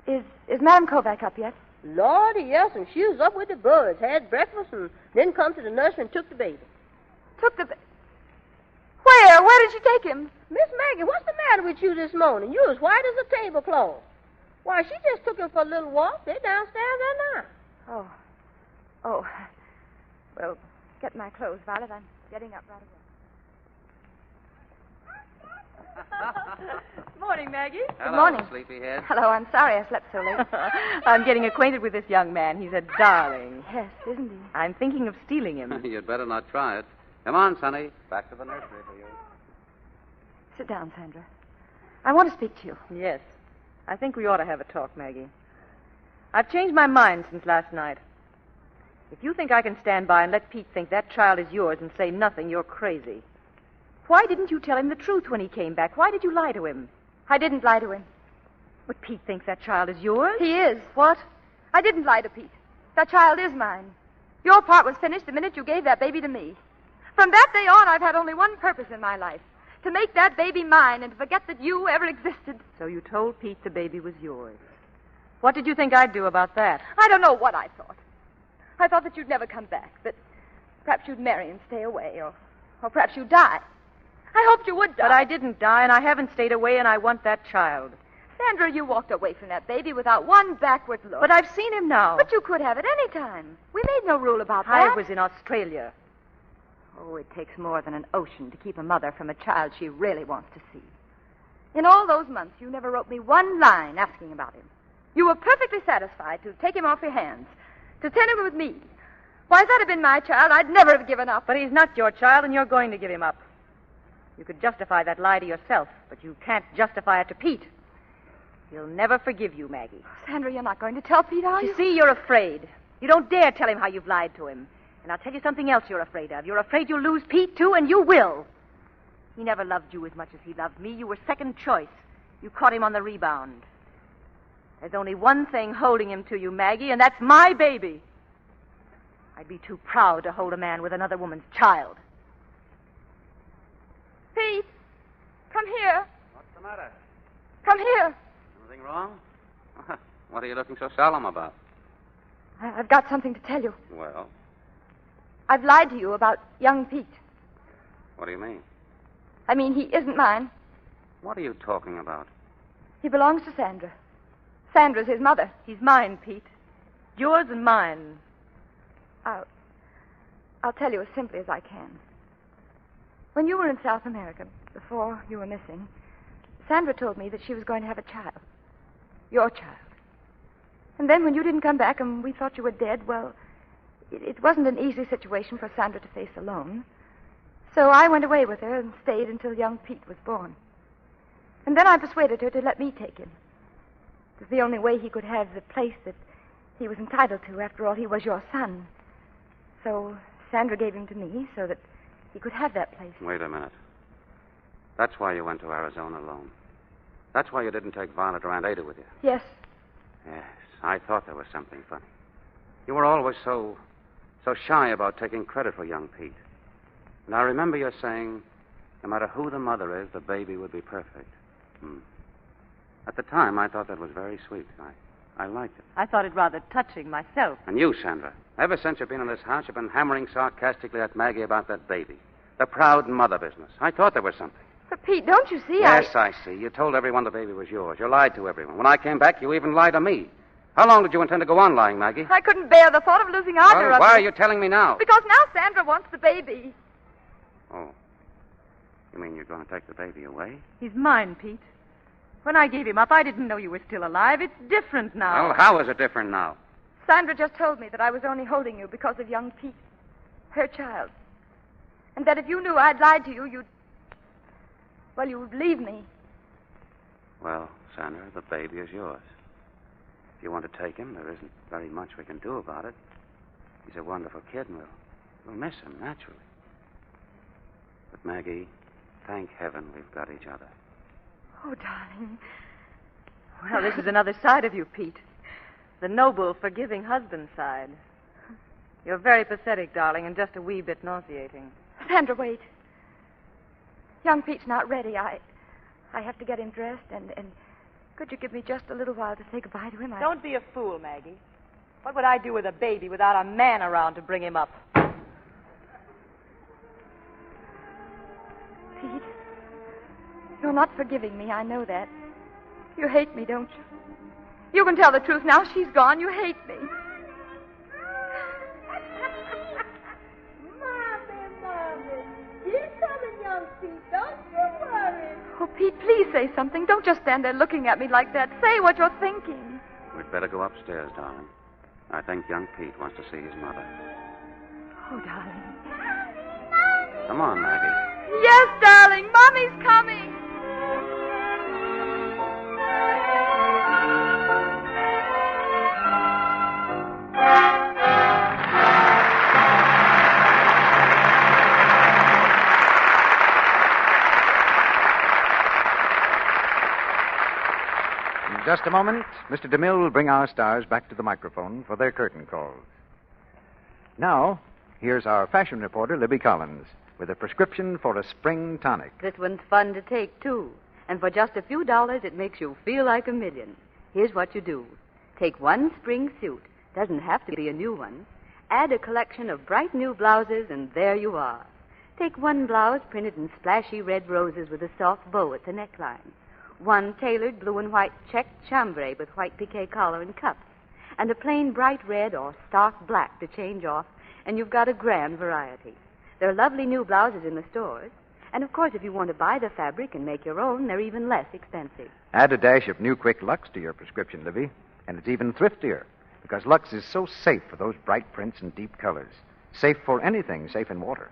Is Madame Kovak up yet? Lordy, yes, and she was up with the birds, had breakfast, and then come to the nursery and took the baby. Where? Where did she take him? Miss Maggie, what's the matter with you this morning? You as white as a tablecloth. Why, she just took him for a little walk. They're downstairs there now. Oh. Well, get my clothes, Violet. I'm getting up right away. Morning, Maggie. Good morning. Sleepyhead. Hello, I'm sorry I slept so late. I'm getting acquainted with this young man. He's a darling. Yes, isn't he? I'm thinking of stealing him. You'd better not try it. Come on, Sonny. Back to the nursery for you. Sit down, Sandra. I want to speak to you. Yes. I think we ought to have a talk, Maggie. I've changed my mind since last night. If you think I can stand by and let Pete think that child is yours and say nothing, you're crazy. Why didn't you tell him the truth when he came back? Why did you lie to him? I didn't lie to him. But Pete thinks that child is yours? He is. What? I didn't lie to Pete. That child is mine. Your part was finished the minute you gave that baby to me. From that day on, I've had only one purpose in my life. To make that baby mine and to forget that you ever existed. So you told Pete the baby was yours. What did you think I'd do about that? I don't know what I thought. I thought that you'd never come back, that perhaps you'd marry and stay away, or perhaps you'd die. I hoped you would die. But I didn't die, and I haven't stayed away, and I want that child. Sandra, you walked away from that baby without one backward look. But I've seen him now. But you could have at any time. We made no rule about that. I was in Australia. Oh, it takes more than an ocean to keep a mother from a child she really wants to see. In all those months, you never wrote me one line asking about him. You were perfectly satisfied to take him off your hands, to send him with me. Why, if that had been my child, I'd never have given up. But he's not your child, and you're going to give him up. You could justify that lie to yourself, but you can't justify it to Pete. He'll never forgive you, Maggie. Sandra, you're not going to tell Pete, are you? You see, you're afraid. You don't dare tell him how you've lied to him. And I'll tell you something else you're afraid of. You're afraid you'll lose Pete, too, and you will. He never loved you as much as he loved me. You were second choice. You caught him on the rebound. There's only one thing holding him to you, Maggie, and that's my baby. I'd be too proud to hold a man with another woman's child. Pete, come here. What's the matter? Come here. Anything wrong? What are you looking so solemn about? I've got something to tell you. Well, I've lied to you about young Pete. what do you mean? I mean, he isn't mine. What are you talking about? He belongs to Sandra. Sandra's his mother. He's mine, Pete. Yours and mine. I'll tell you as simply as I can. When you were in South America, before you were missing, Sandra told me that she was going to have a child. Your child. And then when you didn't come back and we thought you were dead, well, it wasn't an easy situation for Sandra to face alone. So I went away with her and stayed until young Pete was born. And then I persuaded her to let me take him. It was the only way he could have the place that he was entitled to. After all, he was your son. So Sandra gave him to me so that he could have that place. Wait a minute. That's why you went to Arizona alone. That's why you didn't take Violet or Aunt Ada with you. Yes. Yes, I thought there was something funny. You were always so shy about taking credit for young Pete. And I remember you saying, no matter who the mother is, the baby would be perfect. At the time, I thought that was very sweet. I liked it. I thought it rather touching myself. And you, Sandra, ever since you've been in this house, you've been hammering sarcastically at Maggie about that baby. The proud mother business. I thought there was something. But, Pete, don't you see? Yes, I see. You told everyone the baby was yours. You lied to everyone. When I came back, you even lied to me. How long did you intend to go on lying, Maggie? I couldn't bear the thought of losing either of you. Why are you telling me now? Because now Sandra wants the baby. Oh. You mean you're going to take the baby away? He's mine, Pete. When I gave him up, I didn't know you were still alive. It's different now. Well, how is it different now? Sandra just told me that I was only holding you because of young Pete, her child. And that if you knew I'd lied to you, you'd leave me. Well, Sandra, the baby is yours. If you want to take him, there isn't very much we can do about it. He's a wonderful kid, and we'll miss him, naturally. But, Maggie, thank heaven we've got each other. Oh, darling. Well, this is another side of you, Pete. The noble, forgiving husband side. You're very pathetic, darling, and just a wee bit nauseating. Sandra, wait. Young Pete's not ready. I have to get him dressed, and could you give me just a little while to say goodbye to him? Don't be a fool, Maggie. What would I do with a baby without a man around to bring him up? Pete, you're not forgiving me. I know that. You hate me, don't you? You can tell the truth now. She's gone. You hate me. Mommy. He's coming, young Pete. Don't you worry. Oh, Pete, please say something. Don't just stand there looking at me like that. Say what you're thinking. We'd better go upstairs, darling. I think young Pete wants to see his mother. Oh, darling. Come on, Maggie. Yes, darling. Mommy's coming. In just a moment, Mr. DeMille will bring our stars back to the microphone for their curtain calls. Now, here's our fashion reporter, Libby Collins, with a prescription for a spring tonic. This one's fun to take, too. And for just a few dollars, it makes you feel like a million. Here's what you do. Take one spring suit. Doesn't have to be a new one. Add a collection of bright new blouses, and there you are. Take one blouse printed in splashy red roses with a soft bow at the neckline. One tailored blue and white checked chambray with white piqué collar and cuffs. And a plain bright red or stark black to change off, and you've got a grand variety. There are lovely new blouses in the stores. And, of course, if you want to buy the fabric and make your own, they're even less expensive. Add a dash of New Quick Lux to your prescription, Libby, and it's even thriftier, because Lux is so safe for those bright prints and deep colors. Safe for anything safe in water.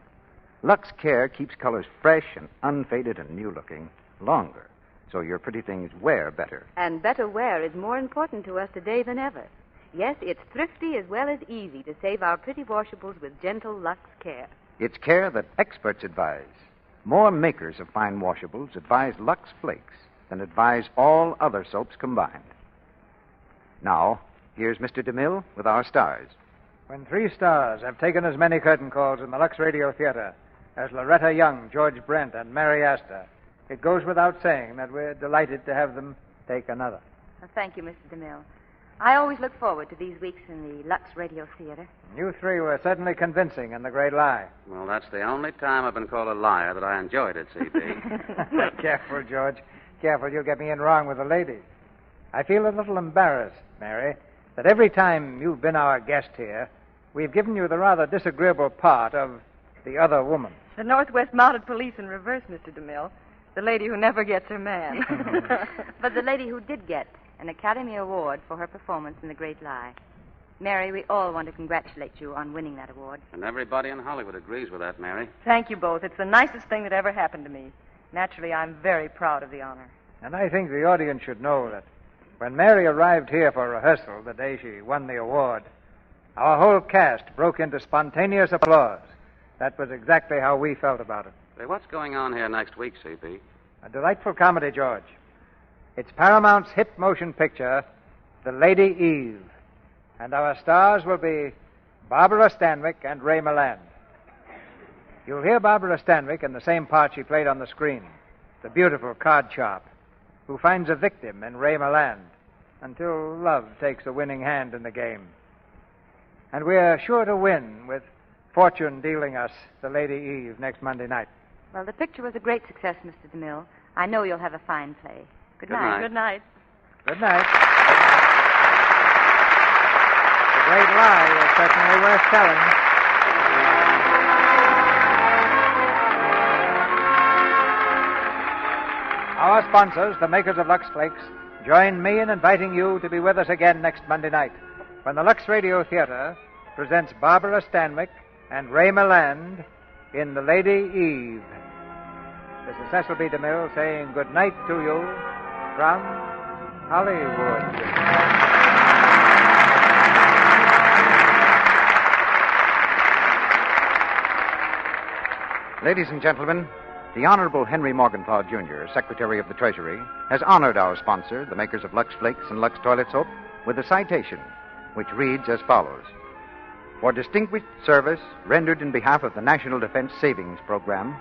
Lux Care keeps colors fresh and unfaded and new-looking longer, so your pretty things wear better. And better wear is more important to us today than ever. Yes, it's thrifty as well as easy to save our pretty washables with gentle Lux Care. It's care that experts advise. More makers of fine washables advise Lux Flakes than advise all other soaps combined. Now, here's Mr. DeMille with our stars. When 3 stars have taken as many curtain calls in the Lux Radio Theatre as Loretta Young, George Brent, and Mary Astor, it goes without saying that we're delighted to have them take another. Well, thank you, Mr. DeMille. I always look forward to these weeks in the Lux Radio Theatre. You 3 were certainly convincing in The Great Lie. Well, that's the only time I've been called a liar that I enjoyed it, C.P. Careful, George. Careful, you'll get me in wrong with the ladies. I feel a little embarrassed, Mary, that every time you've been our guest here, we've given you the rather disagreeable part of the other woman. The Northwest Mounted Police in reverse, Mr. DeMille. The lady who never gets her man. But the lady who did get an Academy Award for her performance in The Great Lie. Mary, we all want to congratulate you on winning that award. And everybody in Hollywood agrees with that, Mary. Thank you both. It's the nicest thing that ever happened to me. Naturally, I'm very proud of the honor. And I think the audience should know that when Mary arrived here for rehearsal the day she won the award, our whole cast broke into spontaneous applause. That was exactly how we felt about it. Say, what's going on here next week, C.P.? A delightful comedy, George. It's Paramount's hit motion picture, The Lady Eve. And our stars will be Barbara Stanwyck and Ray Milland. You'll hear Barbara Stanwyck in the same part she played on the screen, the beautiful card sharp, who finds a victim in Ray Milland until love takes a winning hand in the game. And we're sure to win with fortune dealing us The Lady Eve next Monday night. Well, the picture was a great success, Mr. DeMille. I know you'll have a fine play. Good night. Good night. Good night. The Great Lie is certainly worth telling. Our sponsors, the makers of Lux Flakes, join me in inviting you to be with us again next Monday night when the Lux Radio Theatre presents Barbara Stanwyck and Ray Milland in The Lady Eve. This is Cecil B. DeMille saying good night to you from Hollywood. Ladies and gentlemen, the Honorable Henry Morgenthau, Jr., Secretary of the Treasury, has honored our sponsor, the makers of Lux Flakes and Lux Toilet Soap, with a citation, which reads as follows. For distinguished service rendered in behalf of the National Defense Savings Program,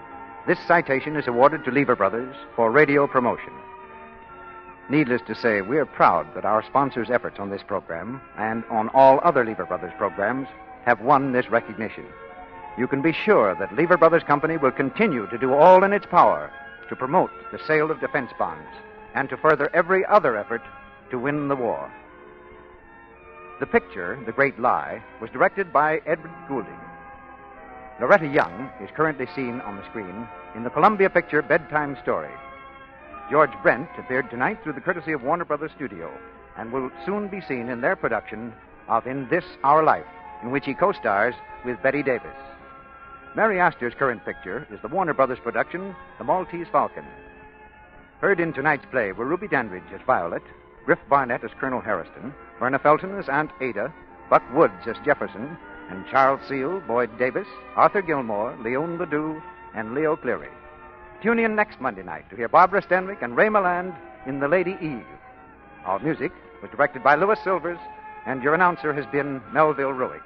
this citation is awarded to Lever Brothers for radio promotion. Needless to say, we're proud that our sponsors' efforts on this program and on all other Lever Brothers programs have won this recognition. You can be sure that Lever Brothers Company will continue to do all in its power to promote the sale of defense bonds and to further every other effort to win the war. The picture, The Great Lie, was directed by Edward Goulding. Loretta Young is currently seen on the screen in the Columbia picture Bedtime Story. George Brent appeared tonight through the courtesy of Warner Brothers Studio and will soon be seen in their production of In This Our Life, in which he co-stars with Betty Davis. Mary Astor's current picture is the Warner Brothers production, The Maltese Falcon. Heard in tonight's play were Ruby Dandridge as Violet, Griff Barnett as Colonel Harrison, Verna Felton as Aunt Ada, Buck Woods as Jefferson, and Charles Seal, Boyd Davis, Arthur Gilmore, Leon Ledoux, and Leo Cleary. Tune in next Monday night to hear Barbara Stanwyck and Ray Milland in The Lady Eve. Our music was directed by Louis Silvers, and your announcer has been Melville Ruick.